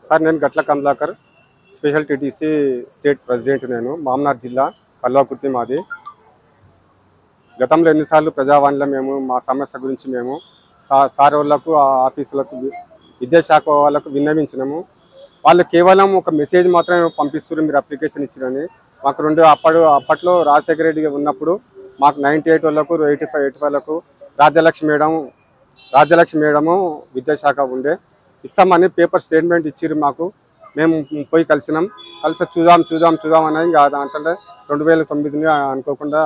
Sir నేను గట్ల Kamalakar special TTC state president. నేను మామనార్ జిల్లా కల్వాకుర్తి మాది. గతంలో ఎన్నిసార్లు ప్రజావాణిలో మేము మా సమస్య గురించి మేము సార్ వాళ్ళకు ఆఫీసులకు విద్యాశాఖ వాళ్ళకు విన్నవించినాము. వాళ్ళు కేవలం ఒక మెసేజ్ మాత్రమే పంపిస్తున్నారు, మీరు అప్లికేషన్ ఇచ్చిరని. మాకు అప్పట్లో రాజశేఖర రెడ్డి ఉన్నప్పుడు మాకు 98 వాళ్ళకు 85 వాళ్ళకు రాజ్యలక్ష్మి మేడము విద్యాశాఖ ఉండే ఇస్తామని పేపర్ స్టేట్మెంట్ ఇచ్చిర్రు మాకు. మేము పోయి కలిసినాం. చూద్దాం అనేది ఇంకా అంటే 2009 అనుకోకుండా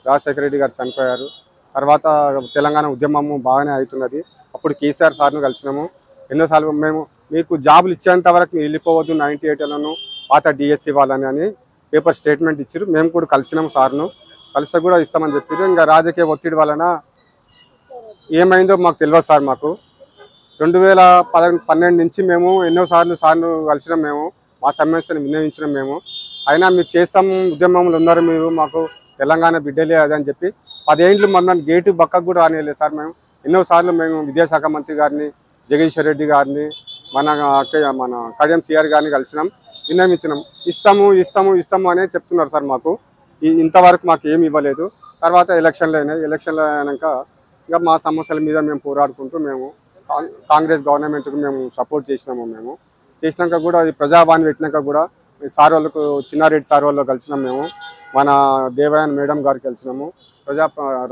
రాజశేఖర రెడ్డి గారు చనిపోయారు. తర్వాత తెలంగాణ ఉద్యమము బాగానే అవుతున్నది. అప్పుడు కేసీఆర్ సార్ను కలిసినాము. ఎన్నోసార్లు మేము మీకు జాబులు ఇచ్చేంత వరకు మీరు వెళ్ళిపోవద్దు 98లను పాత డిఎస్సి వాళ్ళని అని పేపర్ స్టేట్మెంట్ ఇచ్చారు. మేము కూడా కలిసినాము సార్ను. కలిసి కూడా ఇస్తామని చెప్పారు. ఇంకా రాజకీయ ఒత్తిడి వలన ఏమైందో మాకు తెలియదు సార్. మాకు 2012 నుంచి మేము ఎన్నోసార్లు సార్ను కలిసినాం. మేము మా సమస్యను విన్నవించినాం. మేము అయినా మీరు చేస్తాం, ఉద్యమంలో ఉన్నారు మీరు, మాకు తెలంగాణ బిడ్డలే అదని చెప్పి 10 ఏళ్ళు మమ్మల్ని గేటు పక్కకు కూడా రానియలేదు సార్. మేము ఎన్నోసార్లు మేము విద్యాశాఖ మంత్రి గారిని, జగదీశ్వర్ రెడ్డి గారిని, మన కడియం సిఆర్ గారిని కలిసినాం, విన్నవించినాం. ఇస్తాము అనే చెప్తున్నారు సార్. మాకు ఇంతవరకు మాకు ఏమి ఇవ్వలేదు. తర్వాత ఎలక్షన్లు అయినాక ఇంకా మా సమస్యల మీద మేము పోరాడుకుంటూ మేము కాంగ్రెస్ గవర్నమెంట్కి మేము సపోర్ట్ చేసినాము. మేము చేసినాక కూడా ఈ ప్రజావాణి పెట్టినాక కూడా సార్ వాళ్ళకు చిన్నారెడ్డి సార్ వాళ్ళు కలిసినాం. మేము మన దేవయాన్ మేడం గారికి కలిసినాము,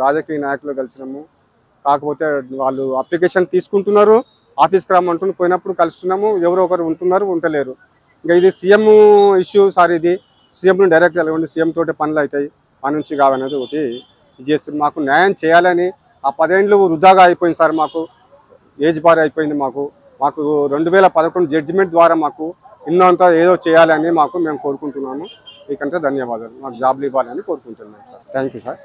రాజకీయ నాయకులు కలిసినాము. కాకపోతే వాళ్ళు అప్లికేషన్ తీసుకుంటున్నారు, ఆఫీస్కి రమ్మంటున్నారు. పోయినప్పుడు కలుస్తున్నాము, ఎవరో ఒకరు ఉంటలేరు. ఇంకా ఇది సీఎం ఇష్యూ సార్. ఇది సీఎంను డైరెక్ట్ వెళ్ళండి, సీఎం తోటి పనులు అవుతాయి, పని నుంచి కావనేది ఒకటి ఇది చేస్తుంది. మాకు న్యాయం చేయాలని ఆ 10 ఏళ్ళు వృధాగా అయిపోయింది సార్. మాకు ఏజ్ బార్ అయిపోయింది. మాకు 2011 జడ్జిమెంట్ ద్వారా మాకు ఇన్నంతా ఏదో చేయాలని మేము కోరుకుంటున్నాము. మీకంటే ధన్యవాదాలు. మాకు జాబ్లు ఇవ్వాలని కోరుకుంటున్నాను సార్. Thank you sir.